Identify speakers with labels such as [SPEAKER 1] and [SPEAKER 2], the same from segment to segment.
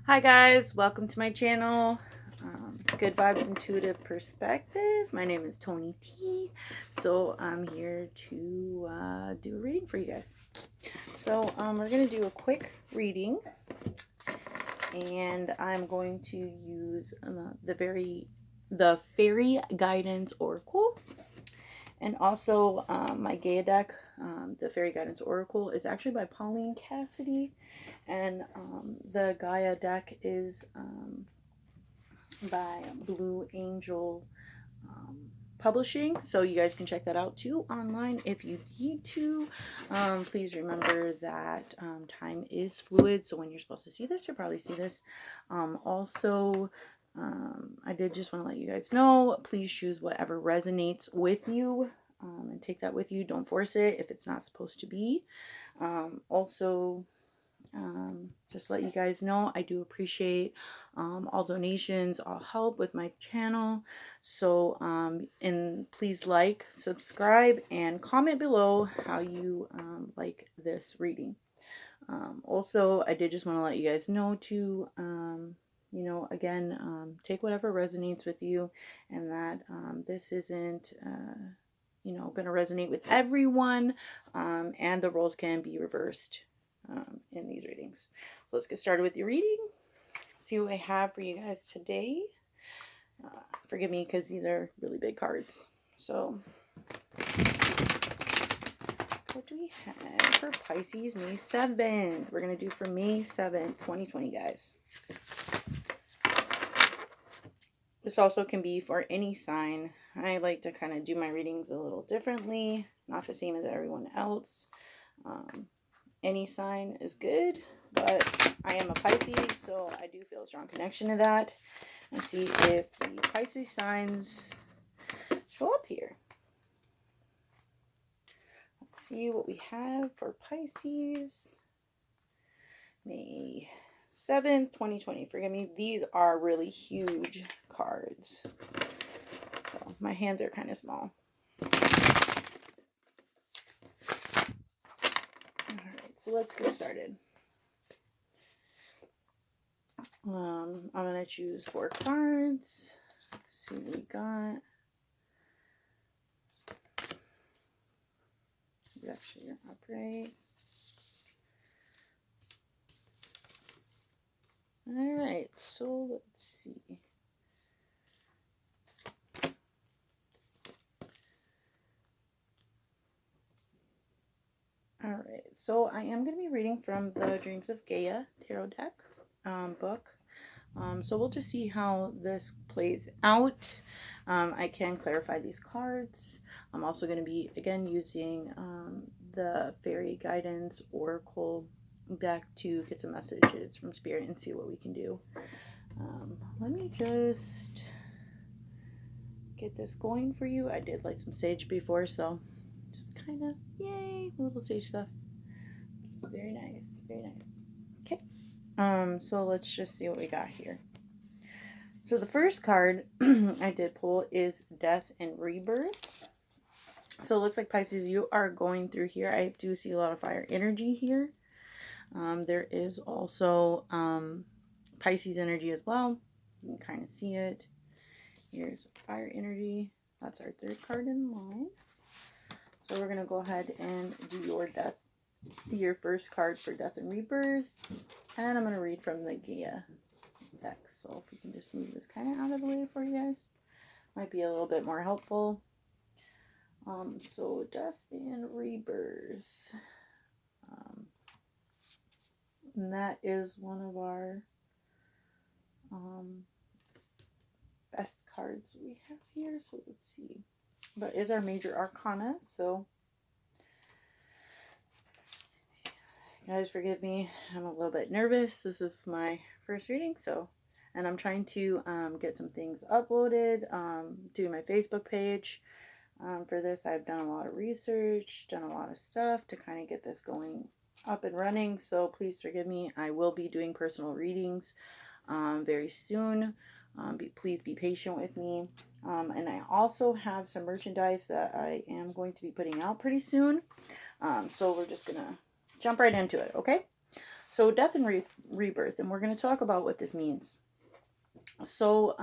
[SPEAKER 1] Hi guys, welcome to my channel. Good Vibes Intuitive Perspective. My name is Tony T. So I'm here to do a reading for you guys. So we're going to do a quick reading, and I'm going to use the Fairy Guidance Oracle, and also my Gaia deck. The Fairy Guidance Oracle is actually by Pauline Cassidy, and the Gaia deck is by Blue Angel Publishing, so you guys can check that out too online if you need to. Please remember that time is fluid, so when you're supposed to see this, you'll probably see this. Also, I did just want to let you guys know, please choose whatever resonates with you, and take that with you. Don't force it if it's not supposed to be. Also, just let you guys know, I do appreciate all donations, all help with my channel. So and please like, subscribe, and comment below how you like this reading. Also, I did just want to let you guys know to again, take whatever resonates with you, and that this isn't going to resonate with everyone, and the roles can be reversed in these readings. So let's get started with your reading. See what I have for you guys today. Forgive me because these are really big cards. So what do we have for Pisces May 7th? We're going to do for May 7th, 2020, guys. This also can be for any sign. I like to kind of do my readings a little differently, not the same as everyone else. Any sign is good, but I am a Pisces, so I do feel a strong connection to that. Let's see if the Pisces signs show up here. Let's see what we have for Pisces. May 7th, 2020. Forgive me, these are really huge cards, so my hands are kind of small. Alright, so let's get started. I'm going to choose 4 cards. See what we got. Actually, you're upright. Alright, so let's see. Alright, so I am going to be reading from the Dreams of Gaia tarot deck book. So we'll just see how this plays out. I can clarify these cards. I'm also going to be, again, using the Fairy Guidance Oracle deck to get some messages from Spirit and see what we can do. Let me just get this going for you. I did light some sage before, so just kind of, yay, a little sage stuff. Very nice, very nice. Okay, so let's just see what we got here. So the first card I did pull is Death and Rebirth. So it looks like, Pisces, you are going through here. I do see a lot of fire energy here. There is also Pisces energy as well. You can kind of see it. Here's fire energy. That's our third card in line. So we're going to go ahead and do your first card for Death and Rebirth. And I'm going to read from the Gaia deck. So if we can just move this kind of out of the way for you guys, might be a little bit more helpful. So Death and Rebirth. And that is one of our best cards we have here. So let's see. But is our major arcana. So guys, forgive me. I'm a little bit nervous. This is my first reading, and I'm trying to get some things uploaded to my Facebook page. For this, I've done a lot of research, done a lot of stuff to kind of get this going up and running. So please forgive me. I will be doing personal readings very soon. Please be patient with me. And I also have some merchandise that I am going to be putting out pretty soon. So we're just going to jump right into it, okay? So death and rebirth, and we're going to talk about what this means. So,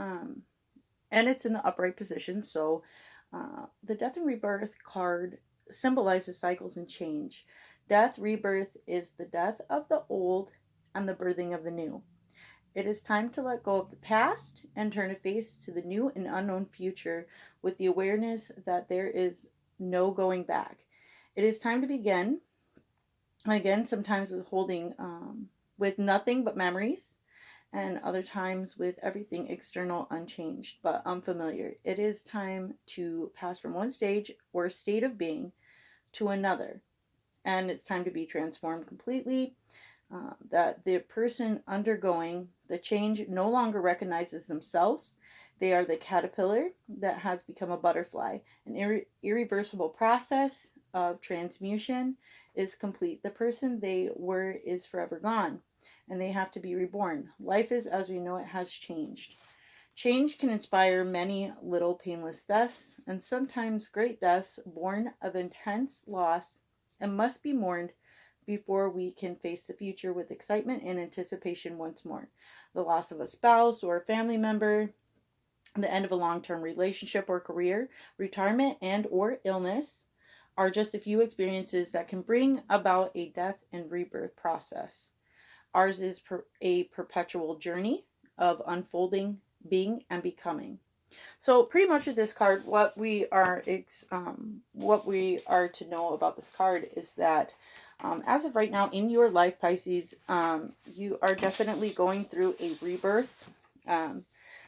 [SPEAKER 1] and it's in the upright position. So, the death and rebirth card symbolizes cycles and change. Death, rebirth is the death of the old and the birthing of the new. It is time to let go of the past and turn a face to the new and unknown future with the awareness that there is no going back. It is time to begin, again, sometimes with holding, with nothing but memories, and other times with everything external unchanged but unfamiliar. It is time to pass from one stage or state of being to another, and it's time to be transformed completely. That the person undergoing the change no longer recognizes themselves. They are the caterpillar that has become a butterfly. An irreversible process of transmutation is complete. The person they were is forever gone, and they have to be reborn. Life is as we know it has changed. Change can inspire many little painless deaths, and sometimes great deaths born of intense loss, and must be mourned before we can face the future with excitement and anticipation once more. The loss of a spouse or a family member, the end of a long-term relationship or career, retirement and or illness are just a few experiences that can bring about a death and rebirth process. Ours is a perpetual journey of unfolding, being, and becoming. So pretty much with this card, what we are to know about this card is that as of right now in your life, Pisces, you are definitely going through a rebirth.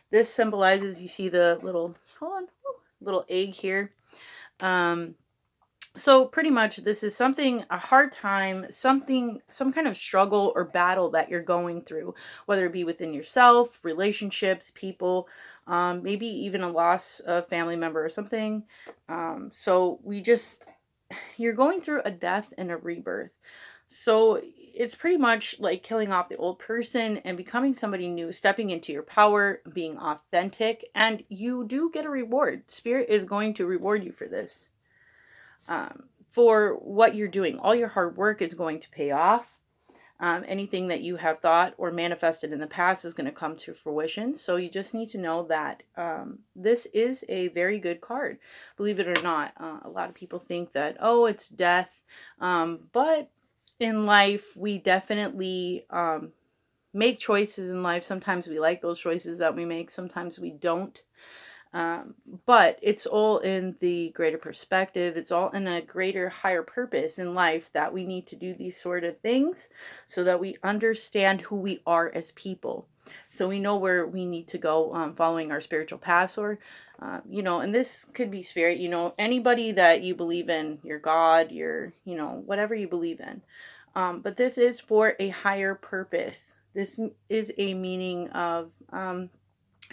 [SPEAKER 1] This symbolizes, you see the little, little egg here. So pretty much this is something, a hard time, some kind of struggle or battle that you're going through, whether it be within yourself, relationships, people, maybe even a loss of family member or something. So you're going through a death and a rebirth. So it's pretty much like killing off the old person and becoming somebody new, stepping into your power, being authentic, and you do get a reward. Spirit is going to reward you for this. For what you're doing. All your hard work is going to pay off. Anything that you have thought or manifested in the past is going to come to fruition. So you just need to know that this is a very good card. Believe it or not, a lot of people think that, oh, it's death. But in life, we definitely make choices in life. Sometimes we like those choices that we make. Sometimes we don't. But it's all in the greater perspective. It's all in a greater, higher purpose in life that we need to do these sort of things so that we understand who we are as people. So we know where we need to go following our spiritual path, or, and this could be spirit, anybody that you believe in, your God, your, whatever you believe in. But this is for a higher purpose. This is a meaning of,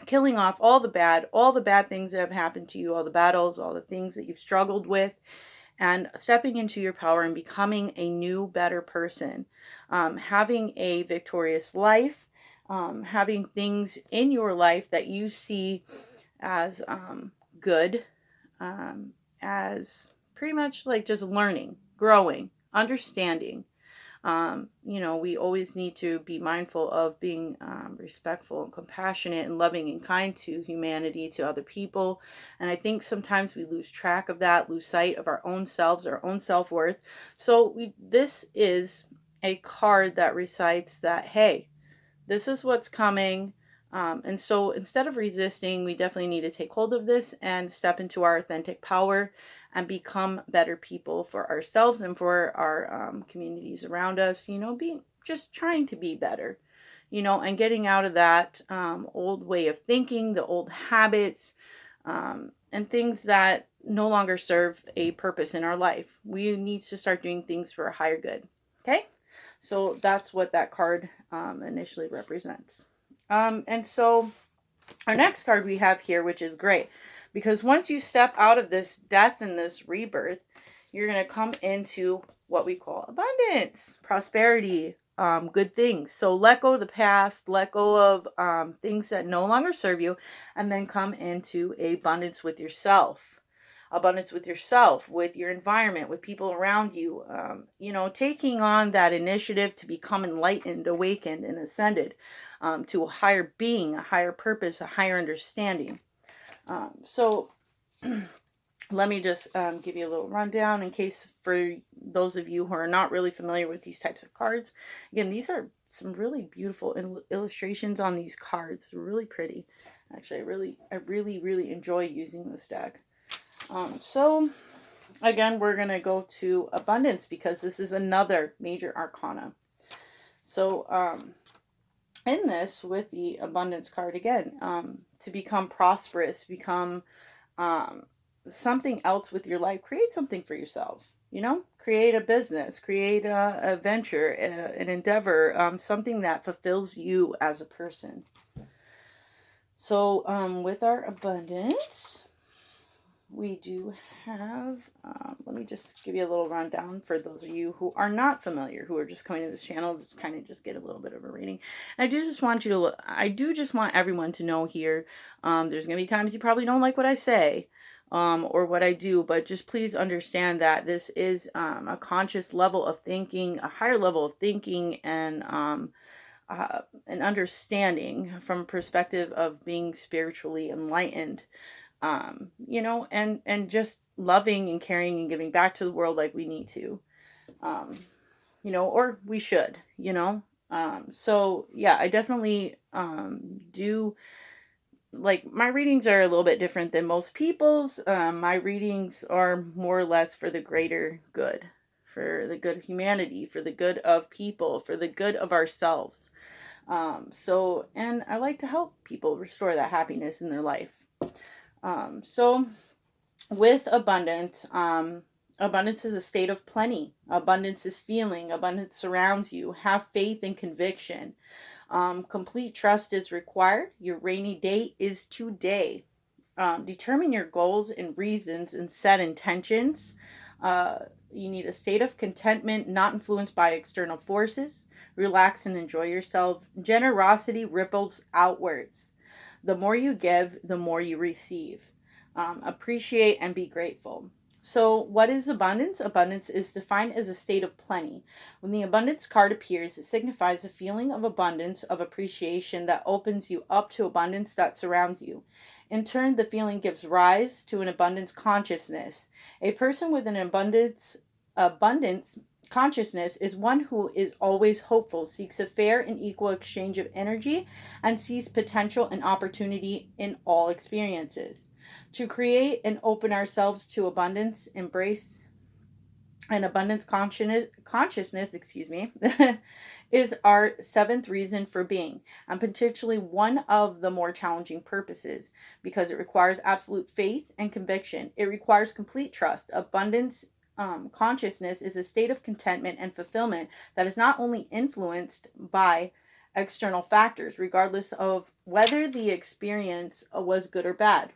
[SPEAKER 1] killing off all the bad things that have happened to you, all the battles, all the things that you've struggled with, and stepping into your power and becoming a new, better person, having a victorious life, having things in your life that you see as good, as pretty much like just learning, growing, understanding. We always need to be mindful of being respectful and compassionate and loving and kind to humanity, to other people. And I think sometimes we lose track of that, lose sight of our own selves, our own self-worth. So this is a card that recites that, hey, this is what's coming. And so instead of resisting, we definitely need to take hold of this and step into our authentic power and become better people for ourselves and for our communities around us, being just trying to be better, and getting out of that old way of thinking, the old habits, and things that no longer serve a purpose in our life. We need to start doing things for a higher good. Okay? So that's what that card initially represents. And so our next card we have here, which is great, because once you step out of this death and this rebirth, you're going to come into what we call abundance, prosperity, good things. So let go of the past, let go of things that no longer serve you, and then come into abundance with yourself. abundance with yourself, with your environment, with people around you. You know, taking on that initiative to become enlightened, awakened, and ascended to a higher being, a higher purpose, a higher understanding. So let me just give you a little rundown in case for those of you who are not really familiar with these types of cards. Again, these are some really beautiful illustrations on these cards. They're really pretty. Actually, I really enjoy using this deck. So again, we're going to go to abundance because this is another major arcana. So in this, with the abundance card again, to become prosperous, become something else with your life, create something for yourself, you know, create a business, create a venture, an endeavor, something that fulfills you as a person. So with our abundance, we do have, let me just give you a little rundown for those of you who are not familiar, who are just coming to this channel to kind of just get a little bit of a reading. And I do just want everyone to know here, there's going to be times you probably don't like what I say, or what I do, but just please understand that this is a conscious level of thinking, a higher level of thinking, and an understanding from a perspective of being spiritually enlightened. You know, and just loving and caring and giving back to the world like we need to, you know, or we should, you know. So yeah, I definitely do, like, my readings are a little bit different than most people's. My readings are more or less for the greater good, for the good of humanity, for the good of people, for the good of ourselves. So, and I like to help people restore that happiness in their life. So with abundance, abundance is a state of plenty. Abundance is feeling. Abundance surrounds you. Have faith and conviction. Complete trust is required. Your rainy day is today. Determine your goals and reasons and set intentions. You need a state of contentment, not influenced by external forces. Relax and enjoy yourself. Generosity ripples outwards. The more you give, the more you receive. Appreciate and be grateful. So what is abundance? Abundance is defined as a state of plenty. When the abundance card appears, it signifies a feeling of abundance, of appreciation that opens you up to abundance that surrounds you. In turn, the feeling gives rise to an abundance consciousness. A person with an abundance consciousness is one who is always hopeful, seeks a fair and equal exchange of energy, and sees potential and opportunity in all experiences. To create and open ourselves to abundance, embrace an abundance consciousness, is our seventh reason for being, and potentially one of the more challenging purposes, because it requires absolute faith and conviction. It requires complete trust. Abundance consciousness is a state of contentment and fulfillment that is not only influenced by external factors, regardless of whether the experience was good or bad.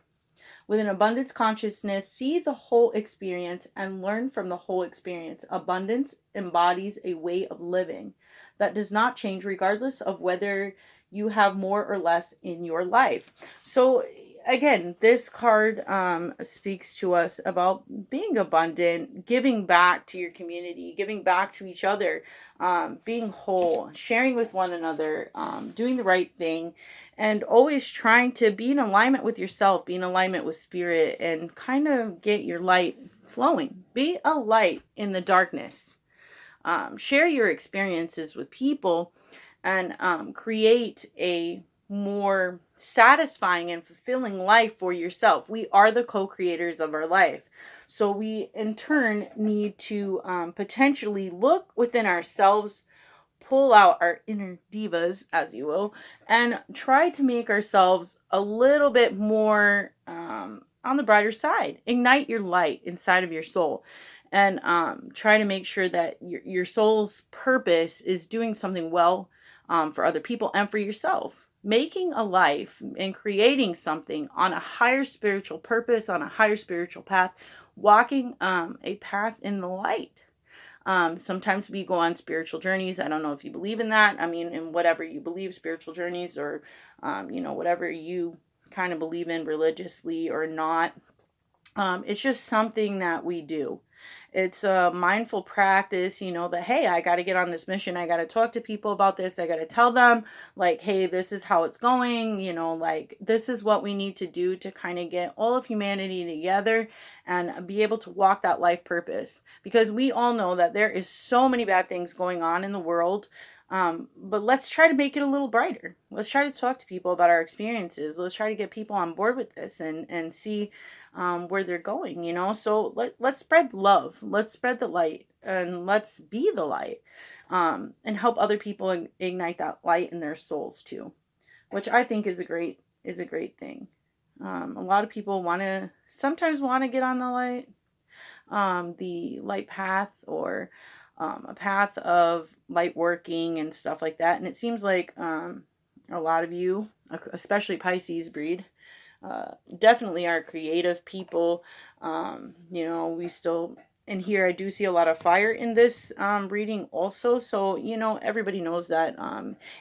[SPEAKER 1] With an abundance consciousness, see the whole experience and learn from the whole experience. Abundance embodies a way of living that does not change regardless of whether you have more or less in your life. So again, this card speaks to us about being abundant, giving back to your community, giving back to each other, being whole, sharing with one another, doing the right thing, and always trying to be in alignment with yourself, be in alignment with spirit, and kind of get your light flowing. Be a light in the darkness. Share your experiences with people, and create a more satisfying and fulfilling life for yourself. We are the co-creators of our life. So we, in turn, need to potentially look within ourselves, pull out our inner divas, as you will, and try to make ourselves a little bit more on the brighter side. Ignite your light inside of your soul, and try to make sure that your soul's purpose is doing something well for other people and for yourself. Making a life and creating something on a higher spiritual purpose, on a higher spiritual path, walking a path in the light. Sometimes we go on spiritual journeys. I don't know if you believe in that. I mean, in whatever you believe, spiritual journeys, or, whatever you kind of believe in religiously or not. It's just something that we do. It's a mindful practice, that, hey, I got to get on this mission. I got to talk to people about this. I got to tell them, like, hey, this is how it's going. Like, this is what we need to do to kind of get all of humanity together and be able to walk that life purpose. Because we all know that there is so many bad things going on in the world. But let's try to make it a little brighter. Let's try to talk to people about our experiences. Let's try to get people on board with this and see where they're going, So let's spread love. Let's spread the light and let's be the light, and help other people ignite that light in their souls too, which I think is a great thing. A lot of people sometimes want to get on the light path, or a path of light working and stuff like that. And it seems like a lot of you, especially Pisces breed, definitely are creative people. We still, and here I do see a lot of fire in this reading also. So, everybody knows that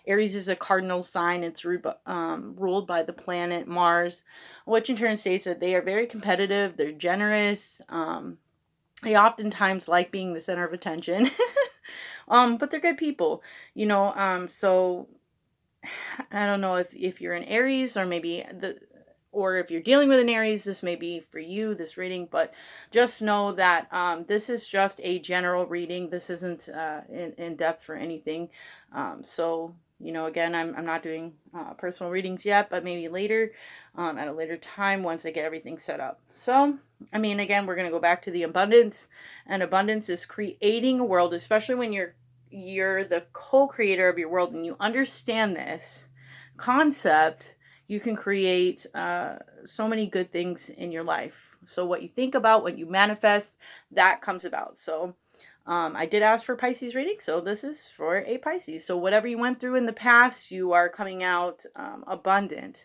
[SPEAKER 1] Aries is a cardinal sign. It's ruled by the planet Mars, which in turn states that they are very competitive. They're generous. They oftentimes like being the center of attention. But they're good people, so I don't know if you're an Aries, or if you're dealing with an Aries, this may be for you, this reading, but just know that this is just a general reading. This isn't in depth for anything. So, again, I'm not doing personal readings yet, but maybe later, at a later time, once I get everything set up. So, again, we're going to go back to the abundance, and abundance is creating a world, especially when you're the co-creator of your world and you understand this concept. You can create so many good things in your life. So what you think about, what you manifest, that comes about. So I did ask for Pisces reading, so this is for a Pisces. So whatever you went through in the past, you are coming out abundant.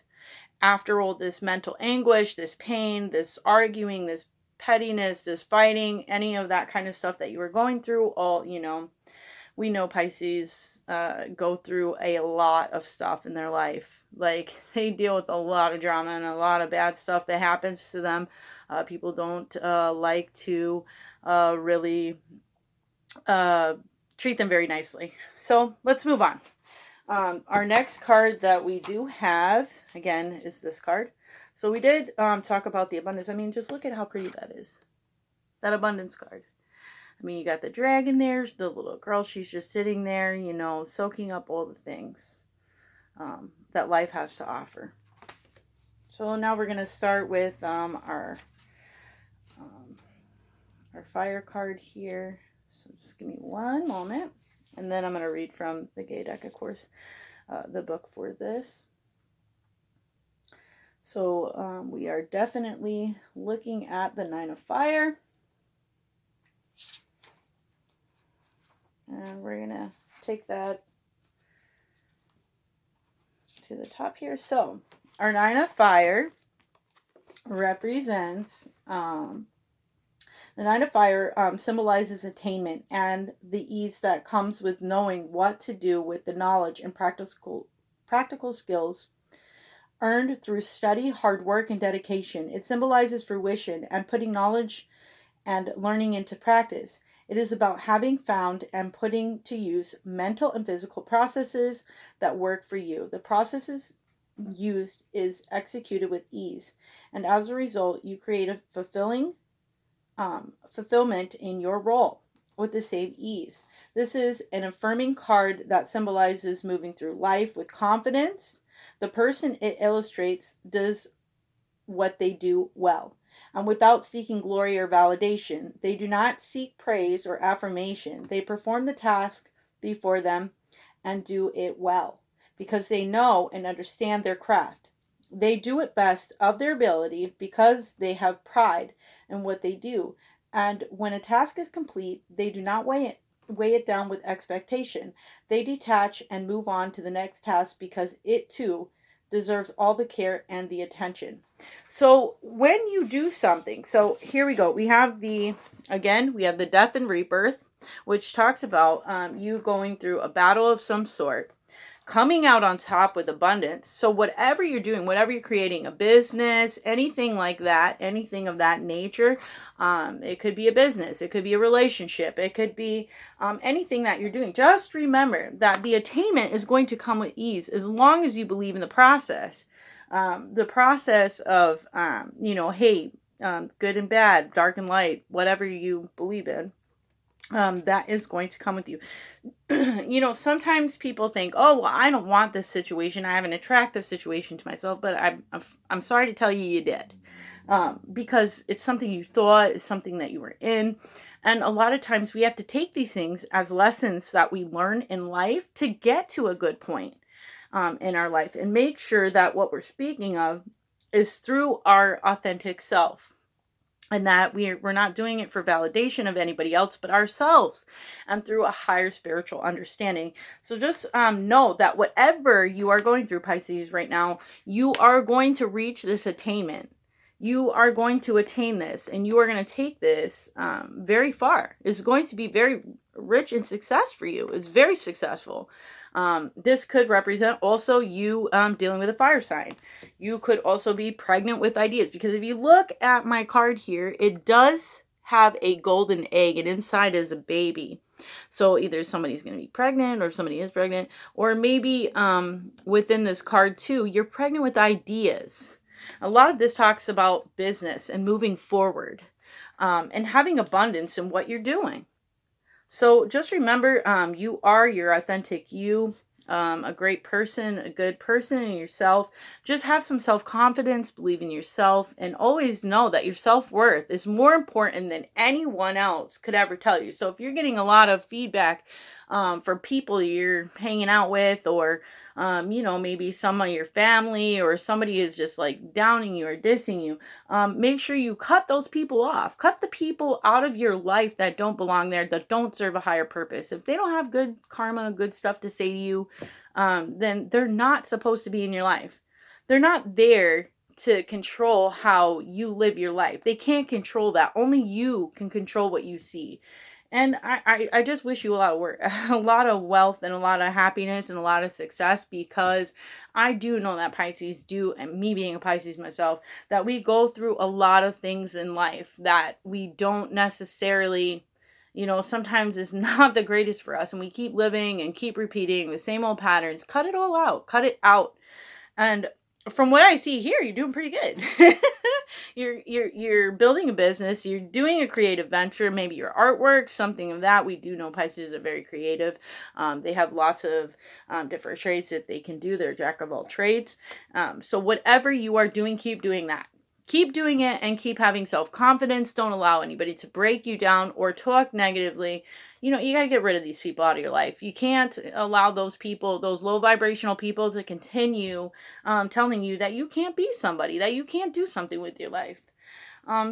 [SPEAKER 1] After all this mental anguish, this pain, this arguing, this pettiness, this fighting, any of that kind of stuff that you were going through, we know Pisces go through a lot of stuff in their life. Like, they deal with a lot of drama and a lot of bad stuff that happens to them. People don't like to really treat them very nicely. So let's move on. Our next card that we do have, again, is this card. So we did talk about the abundance. Just look at how pretty that is. That abundance card. You got the dragon there, the little girl, she's just sitting there, soaking up all the things that life has to offer. So now we're going to start with our fire card here. So just give me one moment, and then I'm going to read from the Gay deck, of course, the book for this. So we are definitely looking at the Nine of Fire. And we're going to take that to the top here. So, our Nine of Fire represents, the Nine of Fire symbolizes attainment and the ease that comes with knowing what to do with the knowledge and practical skills earned through study, hard work, and dedication. It symbolizes fruition and putting knowledge and learning into practice. It is about having found and putting to use mental and physical processes that work for you. The processes used is executed with ease, and as a result, you create a fulfillment in your role with the same ease. This is an affirming card that symbolizes moving through life with confidence. The person it illustrates does what they do well, and without seeking glory or validation. They do not seek praise or affirmation. They perform the task before them and do it well because they know and understand their craft. They do it best of their ability because they have pride in what they do. And when a task is complete, they do not weigh it down with expectation. They detach and move on to the next task because it too deserves all the care and the attention. So when you do something, so here we go. We have the death and rebirth, which talks about you going through a battle of some sort, coming out on top with abundance. So whatever you're doing, whatever you're creating, a business, anything like that, anything of that nature, it could be a business, it could be a relationship, it could be anything that you're doing. Just remember that the attainment is going to come with ease as long as you believe in the process. The process of, hey, good and bad, dark and light, whatever you believe in, that is going to come with you. Sometimes people think, oh, well, I don't want this situation. I have an attractive situation to myself, but I'm sorry to tell you, you did. Because it's something you thought, it's something that you were in. And a lot of times we have to take these things as lessons that we learn in life to get to a good point in our life, and make sure that what we're speaking of is through our authentic self. And that we're not doing it for validation of anybody else but ourselves, and through a higher spiritual understanding. So just know that whatever you are going through, Pisces, right now, you are going to reach this attainment. You are going to attain this, and you are going to take this very far. It's going to be very rich in success for you. It's very successful. This could represent also you dealing with a fire sign. You could also be pregnant with ideas, because if you look at my card here, it does have a golden egg, and inside is a baby. So either somebody's going to be pregnant, or somebody is pregnant, or maybe within this card too, you're pregnant with ideas. A lot of this talks about business and moving forward, and having abundance in what you're doing. So just remember, you are your authentic you, a great person, a good person in yourself. Just have some self-confidence, believe in yourself, and always know that your self-worth is more important than anyone else could ever tell you. So if you're getting a lot of feedback from people you're hanging out with, or maybe some of your family, or somebody is just like downing you or dissing you, make sure you cut those people off. Cut the people out of your life that don't belong there, that don't serve a higher purpose. If they don't have good karma, good stuff to say to you, then they're not supposed to be in your life. They're not there to control how you live your life. They can't control that. Only you can control what you see. And I just wish you a lot of work, a lot of wealth, and a lot of happiness, and a lot of success, because I do know that Pisces do, and me being a Pisces myself, that we go through a lot of things in life that we don't necessarily, sometimes is not the greatest for us, and we keep living and keep repeating the same old patterns. Cut it all out. Cut it out. And from what I see here, you're doing pretty good. You're building a business, you're doing a creative venture, maybe your artwork, something of that. We do know Pisces are very creative. They have lots of different trades that they can do. They're a jack of all trades. So whatever you are doing, keep doing that. Keep doing it, and keep having self-confidence. Don't allow anybody to break you down or talk negatively. You got to get rid of these people out of your life. You can't allow those people, those low vibrational people, to continue telling you that you can't be somebody, that you can't do something with your life.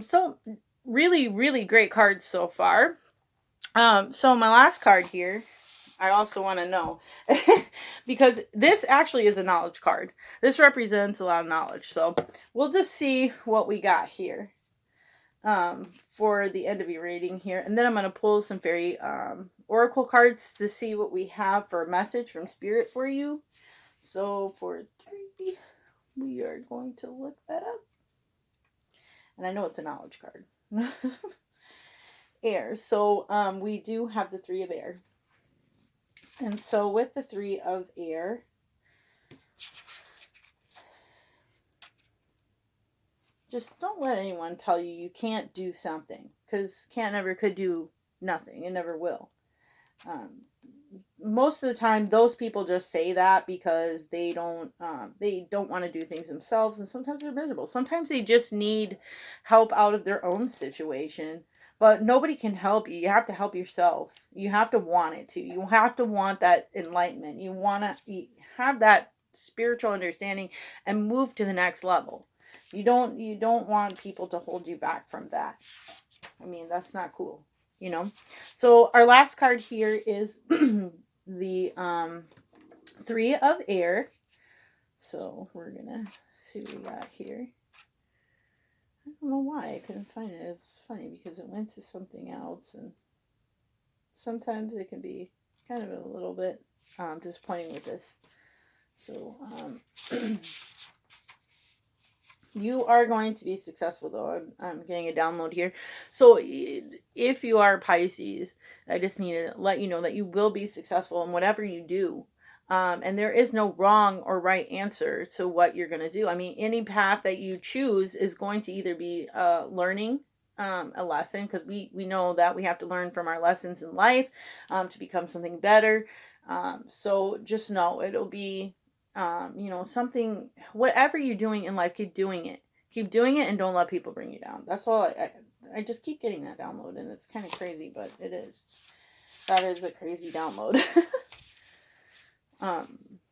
[SPEAKER 1] So really, really great cards so far. So my last card here, I also want to know, because this actually is a knowledge card. This represents a lot of knowledge. So we'll just see what we got here for the end of your reading here. And then I'm going to pull some fairy oracle cards to see what we have for a message from Spirit for you. So for 3, we are going to look that up. And I know it's a knowledge card. Air. So we do have the 3 of air. And so with the 3 of air, just don't let anyone tell you you can't do something, because can't never could do nothing. It never will. Most of the time, those people just say that because they don't want to do things themselves, and sometimes they're miserable. Sometimes they just need help out of their own situation. But nobody can help you. You have to help yourself. You have to want it to. You have to want that enlightenment. You want to have that spiritual understanding and move to the next level. You don't want people to hold you back from that. I mean, that's not cool, So our last card here is the 3 of air. So we're going to see what we got here. I don't know why I couldn't find it. It's funny because it went to something else, and sometimes it can be kind of a little bit disappointing with this. So, you are going to be successful, though. I'm getting a download here. So if you are Pisces, I just need to let you know that you will be successful in whatever you do. And there is no wrong or right answer to what you're going to do. I mean, any path that you choose is going to either be learning a lesson, because we know that we have to learn from our lessons in life to become something better. So just know it'll be something, whatever you're doing in life, keep doing it. Keep doing it and don't let people bring you down. That's all. I just keep getting that download, and it's kind of crazy, but it is. That is a crazy download.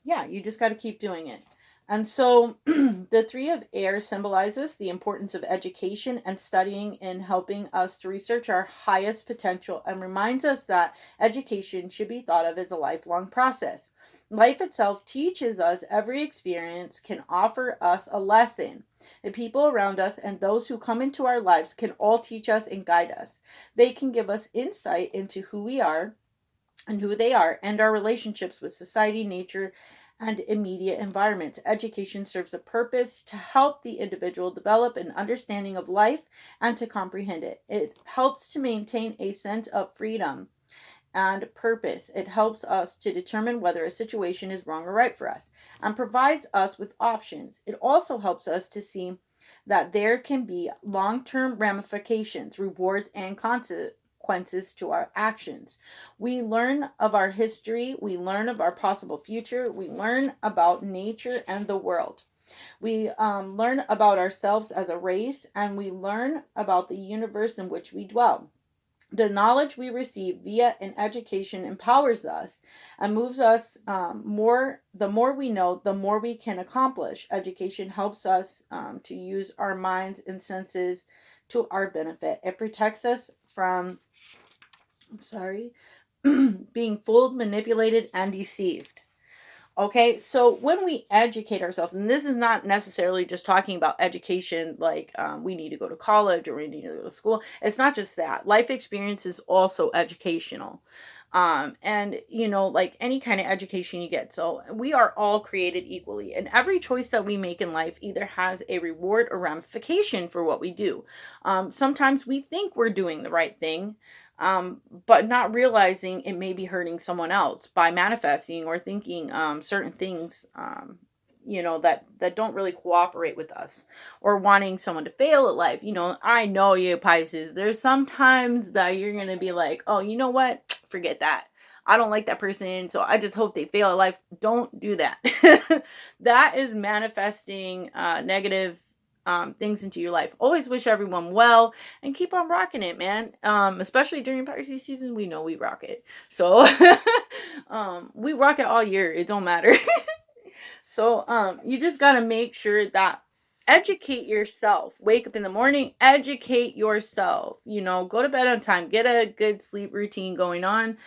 [SPEAKER 1] Yeah, you just got to keep doing it. And so the Three of Air symbolizes the importance of education and studying in helping us to research our highest potential, and reminds us that education should be thought of as a lifelong process. Life itself teaches us. Every experience can offer us a lesson. The people around us and those who come into our lives can all teach us and guide us. They can give us insight into who we are and who they are, and our relationships with society, nature, and immediate environments. Education serves a purpose to help the individual develop an understanding of life and to comprehend it. It helps to maintain a sense of freedom and purpose. It helps us to determine whether a situation is wrong or right for us, and provides us with options. It also helps us to see that there can be long-term ramifications, rewards, and consequences to our actions. We learn of our history, we learn of our possible future, we learn about nature and the world. We learn about ourselves as a race, and we learn about the universe in which we dwell. The knowledge we receive via an education empowers us and moves us more. The more we know, the more we can accomplish. Education helps us to use our minds and senses to our benefit. It protects us from, being fooled, manipulated, and deceived. Okay, so when we educate ourselves, and this is not necessarily just talking about education like we need to go to college or we need to go to school. It's not just that. Life experience is also educational. And, like any kind of education you get. So we are all created equally. And every choice that we make in life either has a reward or ramification for what we do. Sometimes we think we're doing the right thing, but not realizing it may be hurting someone else by manifesting or thinking certain things, that don't really cooperate with us, or wanting someone to fail at life. I know you Pisces, there's sometimes that you're going to be like, oh, you know what? Forget that. I don't like that person, so I just hope they fail at life. Don't do that. That is manifesting negative things into your life. Always wish everyone well and keep on rocking it, man. Especially during Pisces season, we know we rock it. So we rock it all year. It don't matter. So you just got to make sure that educate yourself. Wake up in the morning, educate yourself. Go to bed on time, get a good sleep routine going on,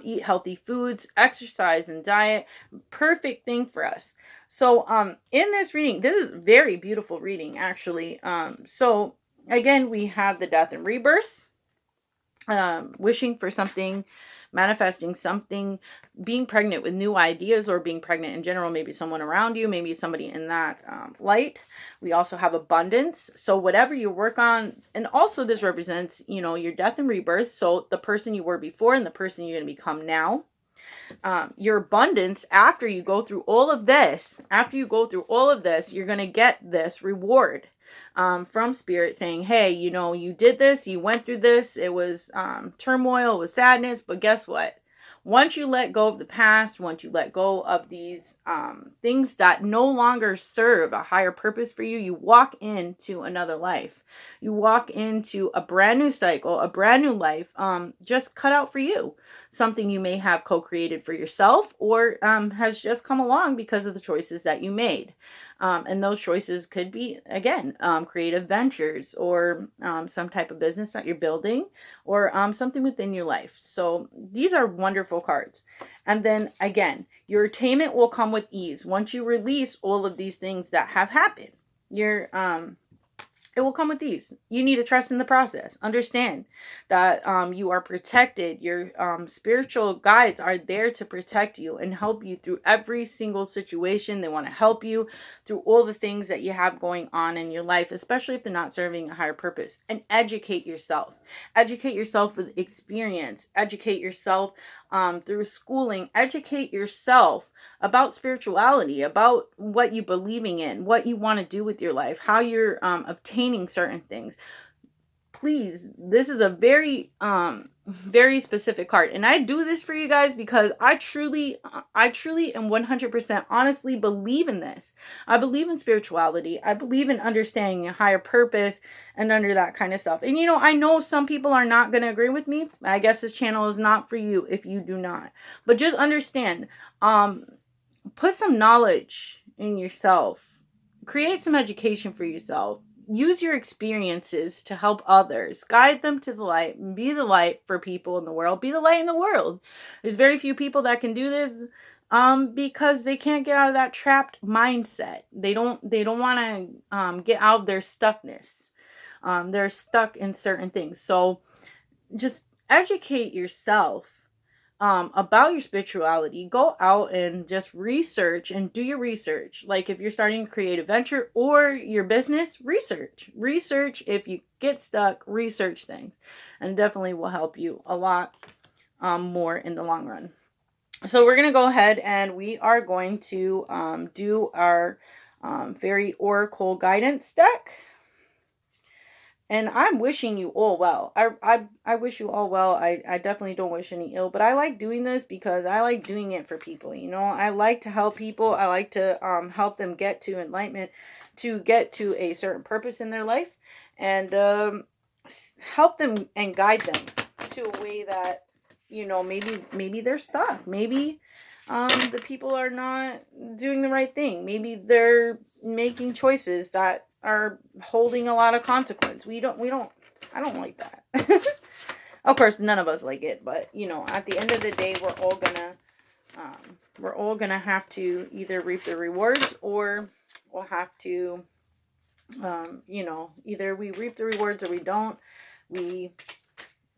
[SPEAKER 1] eat healthy foods, exercise and diet. Perfect thing for us. So in this reading, this is very beautiful reading, actually. So again, we have the death and rebirth, wishing for something, manifesting something, being pregnant with new ideas, or being pregnant in general, maybe someone around you, maybe somebody in that light. We also have abundance. So whatever you work on, and also this represents, your death and rebirth. So the person you were before and the person you're going to become now. Your abundance, after you go through all of this, you're going to get this reward from spirit saying, hey, you did this, you went through this, it was turmoil, it was sadness, but guess what? Once you let go of the past, once you let go of these things that no longer serve a higher purpose for you, you walk into another life. You walk into a brand new cycle, a brand new life, just cut out for you. Something you may have co-created for yourself, or has just come along because of the choices that you made. And those choices could be, again, creative ventures, or some type of business that you're building, or something within your life. So these are wonderful cards. And then again, your attainment will come with ease once you release all of these things that have happened. it will come with ease. You need to trust in the process. Understand that you are protected. Your spiritual guides are there to protect you and help you through every single situation. They want to help you through all the things that you have going on in your life, especially if they're not serving a higher purpose. And educate yourself. Educate yourself with experience. Educate yourself through schooling. Educate yourself about spirituality, about what you're believing in, what you want to do with your life, how you're obtaining certain things. Please, this is a very very specific card, and I do this for you guys because I truly and 100% honestly believe in this. I believe in spirituality. I believe in understanding a higher purpose and under that kind of stuff. And you know, I know some people are not going to agree with me. I guess this channel is not for you if you do not. But just understand, put some knowledge in yourself. Create some education for yourself. Use your experiences to help others. Guide them to the light. Be the light for people in the world. Be the light in the world. There's very few people that can do this because they can't get out of that trapped mindset. They don't want to get out of their stuckness. They're stuck in certain things. So just educate yourself about your spirituality. Go out and just research and do your research. Like if you're starting to create a venture or your business, research. If you get stuck, research things, and definitely will help you a lot more in the long run. So we're going to go ahead and we are going to do our fairy oracle guidance deck. And I'm wishing you all well. I wish you all well. I definitely don't wish any ill. But I like doing this because I like doing it for people. You know, I like to help people. I like to help them get to enlightenment, to get to a certain purpose in their life. And help them and guide them to a way that, you know, maybe they're stuck. Maybe the people are not doing the right thing. Maybe they're making choices that are holding a lot of consequence. I don't like that. Of course, none of us like it, but you know, at the end of the day, we're all gonna have to either reap the rewards or we'll have to, you know, either we reap the rewards or we don't. We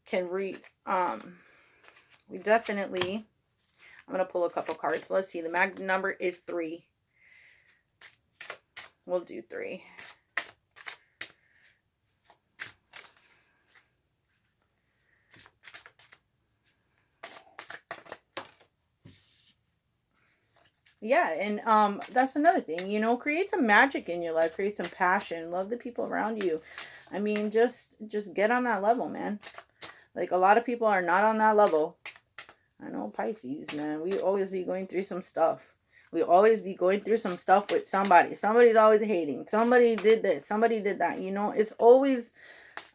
[SPEAKER 1] can we definitely, I'm gonna pull a couple cards. Let's see, the magnet number is 3. We'll do 3. Yeah, and that's another thing, you know, create some magic in your life, create some passion, love the people around you. I mean, just get on that level, man. Like a lot of people are not on that level. I know Pisces, man, we always be going through some stuff. We always be going through some stuff with somebody. Somebody's always hating. Somebody did this. Somebody did that. You know, it's always,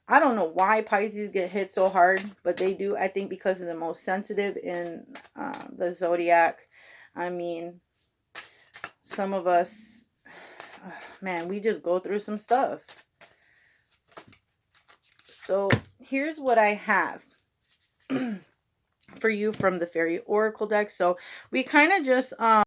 [SPEAKER 1] I don't know why Pisces get hit so hard, but they do. I think because they're the most sensitive in the zodiac. I mean, some of us, man, we just go through some stuff. So here's what I have for you from the Fairy Oracle deck. So we kind of just